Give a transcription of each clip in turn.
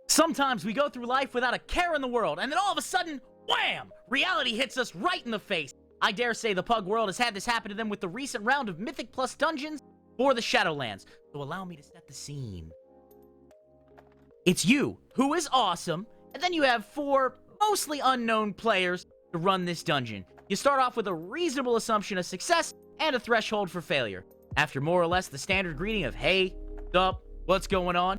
Sometimes we go through life without a care in the world, and then all of a sudden, wham! Reality hits us right in the face. I dare say the Pug world has had this happen to them with the recent round of Mythic Plus dungeons for the Shadowlands. So allow me to set the scene. It's you, who is awesome, and then you have 4 mostly unknown players to run this dungeon. You start off with a reasonable assumption of success and a threshold for failure. After more or less the standard greeting of, hey, what's up, what's going on,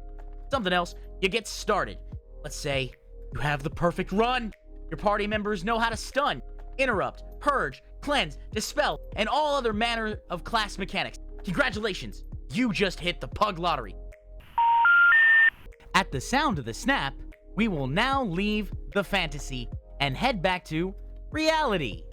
something else, you get started. Let's say you have the perfect run. Your party members know how to stun, interrupt, purge, cleanse, dispel, and all other manner of class mechanics. Congratulations, you just hit the Pug lottery. At the sound of the snap, we will now leave the fantasy and head back to reality.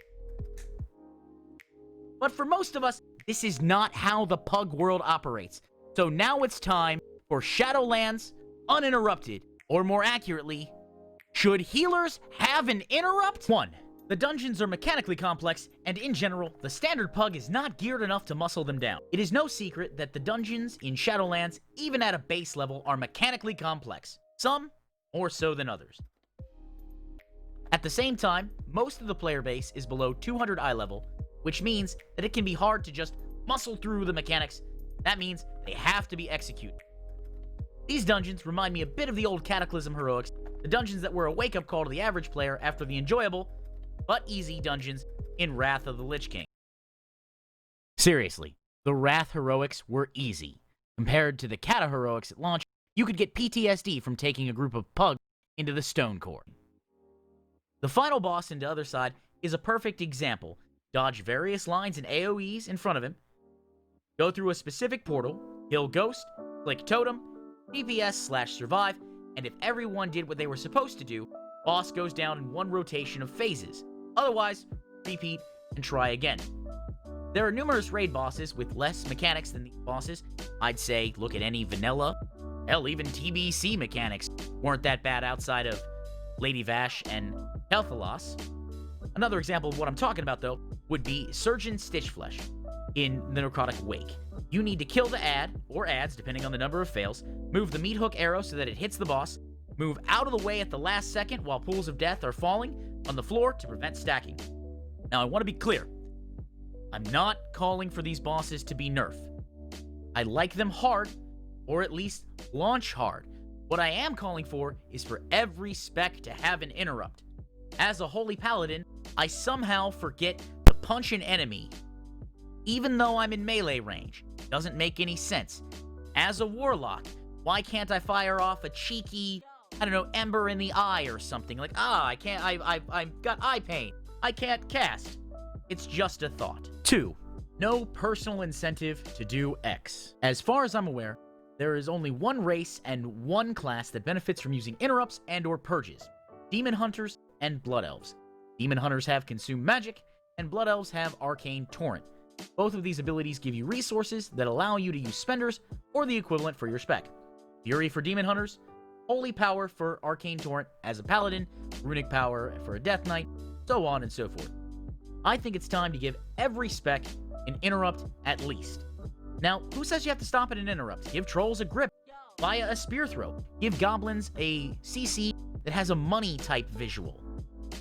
But for most of us, this is not how the Pug world operates. So now it's time for Shadowlands Uninterrupted, or more accurately, should healers have an interrupt? 1. The dungeons are mechanically complex, and in general, the standard Pug is not geared enough to muscle them down. It is no secret that the dungeons in Shadowlands, even at a base level, are mechanically complex. Some more so than others. At the same time, most of the player base is below 200 eye level, which means that it can be hard to just muscle through the mechanics. That means they have to be executed. These dungeons remind me a bit of the old Cataclysm heroics, the dungeons that were a wake-up call to the average player after the enjoyable, but easy dungeons in Wrath of the Lich King. Seriously, the Wrath heroics were easy. Compared to the Cata heroics at launch, you could get PTSD from taking a group of Pugs into the Stone Core. The final boss into Other Side is a perfect example. Dodge various lines and AoEs in front of him, go through a specific portal, kill Ghost, click Totem, DPS/survive, and if everyone did what they were supposed to do, boss goes down in one rotation of phases. Otherwise, repeat and try again. There are numerous raid bosses with less mechanics than these bosses. I'd say look at any vanilla. Hell, even TBC mechanics weren't that bad outside of Lady Vash and Pelthalos. Another example of what I'm talking about, though, would be Surgeon Stitchflesh in the Necrotic Wake. You need to kill the ad, or ads, depending on the number of fails, move the meat hook arrow so that it hits the boss, move out of the way at the last second while pools of death are falling on the floor to prevent stacking. Now, I want to be clear. I'm not calling for these bosses to be nerfed. I like them hard, or at least launch hard. What I am calling for is for every spec to have an interrupt. As a Holy Paladin, I somehow forget to punch an enemy, even though I'm in melee range. Doesn't make any sense. As a Warlock, why can't I fire off a cheeky, I don't know, ember in the eye or something? Like, I've got eye pain. I can't cast. It's just a thought. 2. No personal incentive to do X. As far as I'm aware, there is only one race and one class that benefits from using interrupts and/or purges. Demon Hunters and Blood Elves. Demon Hunters have Consume Magic, and Blood Elves have Arcane Torrent. Both of these abilities give you resources that allow you to use spenders, or the equivalent for your spec. Fury for Demon Hunters, Holy Power for Arcane Torrent as a Paladin, Runic Power for a Death Knight, so on and so forth. I think it's time to give every spec an interrupt at least. Now, who says you have to stop at an interrupt? Give Trolls a grip via a Spear Throw. Give Goblins a CC that has a money-type visual.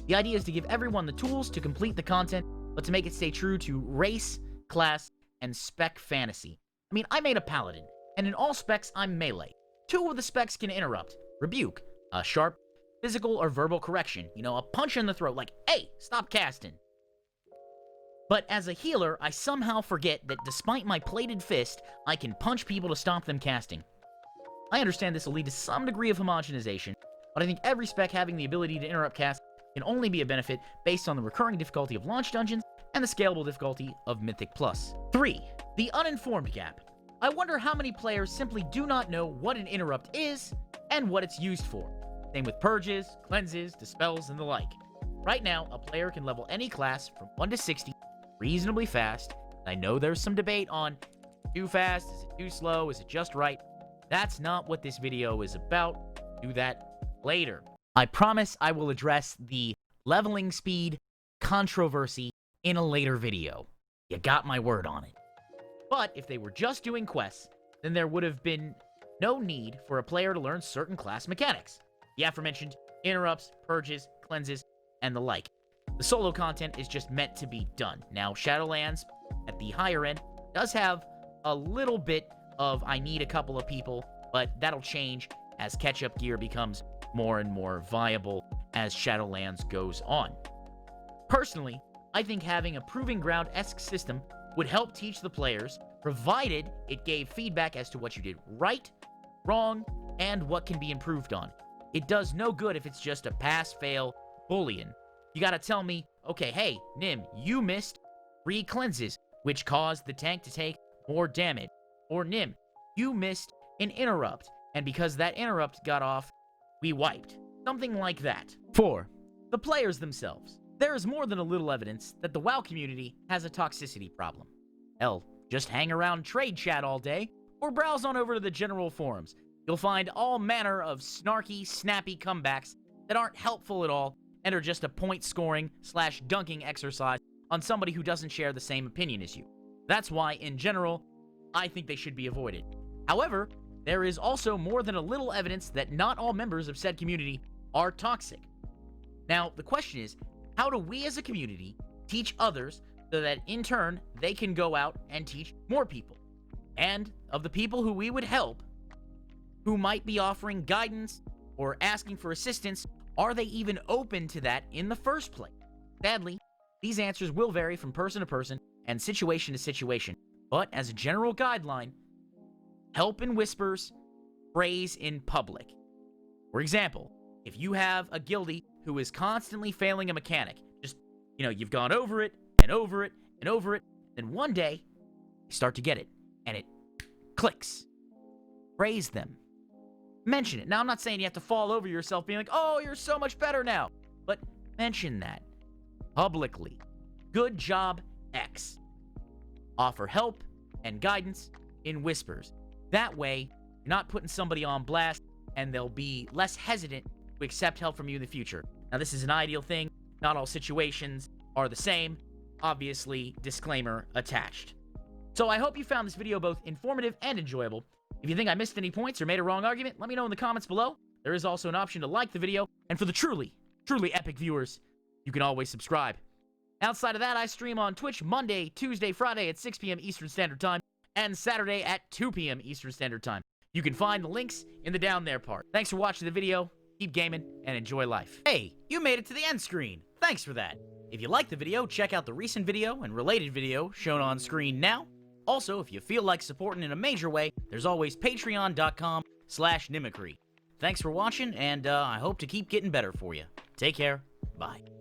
The idea is to give everyone the tools to complete the content, but to make it stay true to race, class, and spec fantasy. I mean, I made a Paladin, and in all specs, I'm melee. 2 of the specs can interrupt. Rebuke, a sharp physical or verbal correction. You know, a punch in the throat, like, hey, stop casting. But as a healer, I somehow forget that despite my plated fist, I can punch people to stop them casting. I understand this will lead to some degree of homogenization, but I think every spec having the ability to interrupt cast can only be a benefit based on the recurring difficulty of launch dungeons and the scalable difficulty of Mythic Plus. 3. The Uninformed Gap. I wonder how many players simply do not know what an interrupt is and what it's used for. Same with purges, cleanses, dispels, and the like. Right now, a player can level any class from 1 to 60 reasonably fast. I know there's some debate on too fast, is it too slow, is it just right? That's not what this video is about. Do that later. I promise I will address the leveling speed controversy in a later video. You got my word on it. But if they were just doing quests, then there would have been no need for a player to learn certain class mechanics. The aforementioned interrupts, purges, cleanses, and the like. The solo content is just meant to be done. Now, Shadowlands, at the higher end, does have a little bit of I need a couple of people, but that'll change as catch-up gear becomes more and more viable as Shadowlands goes on. Personally, I think having a Proving Ground-esque system would help teach the players, provided it gave feedback as to what you did right, wrong, and what can be improved on. It does no good if it's just a pass-fail Boolean. You gotta tell me, okay, hey, Nim, you missed 3 cleanses, which caused the tank to take more damage. Or Nim, you missed an interrupt, and because that interrupt got off, we wiped. Something like that. 4. The players themselves. There is more than a little evidence that the WoW community has a toxicity problem. Hell, just hang around trade chat all day, or browse on over to the general forums. You'll find all manner of snarky, snappy comebacks that aren't helpful at all and are just a point-scoring/dunking exercise on somebody who doesn't share the same opinion as you. That's why, in general, I think they should be avoided. However, there is also more than a little evidence that not all members of said community are toxic. Now, the question is, how do we as a community teach others so that, in turn, they can go out and teach more people? And of the people who we would help, who might be offering guidance or asking for assistance, are they even open to that in the first place? Sadly, these answers will vary from person to person and situation to situation, but as a general guideline, help in whispers, praise in public. For example, if you have a guildie who is constantly failing a mechanic, just, you've gone over it, and over it, and over it, then one day, you start to get it, and it clicks. Praise them. Mention it. Now, I'm not saying you have to fall over yourself being like, oh, you're so much better now, but mention that publicly. Good job, X. Offer help and guidance in whispers. That way, you're not putting somebody on blast, and they'll be less hesitant to accept help from you in the future. Now, this is an ideal thing. Not all situations are the same. Obviously, disclaimer attached. So I hope you found this video both informative and enjoyable. If you think I missed any points or made a wrong argument, let me know in the comments below. There is also an option to like the video, and for the truly epic viewers, you can always subscribe. Outside of that, I stream on Twitch Monday, Tuesday, Friday at 6 p.m. Eastern Standard Time, and Saturday at 2 p.m. Eastern Standard Time. You can find the links in the down there part. Thanks for watching the video. Keep gaming and enjoy life. Hey, you made it to the end screen. Thanks for that. If you liked the video, check out the recent video and related video shown on screen now. Also, if you feel like supporting in a major way, there's always patreon.com/Nimicry. Thanks for watching, and I hope to keep getting better for you. Take care. Bye.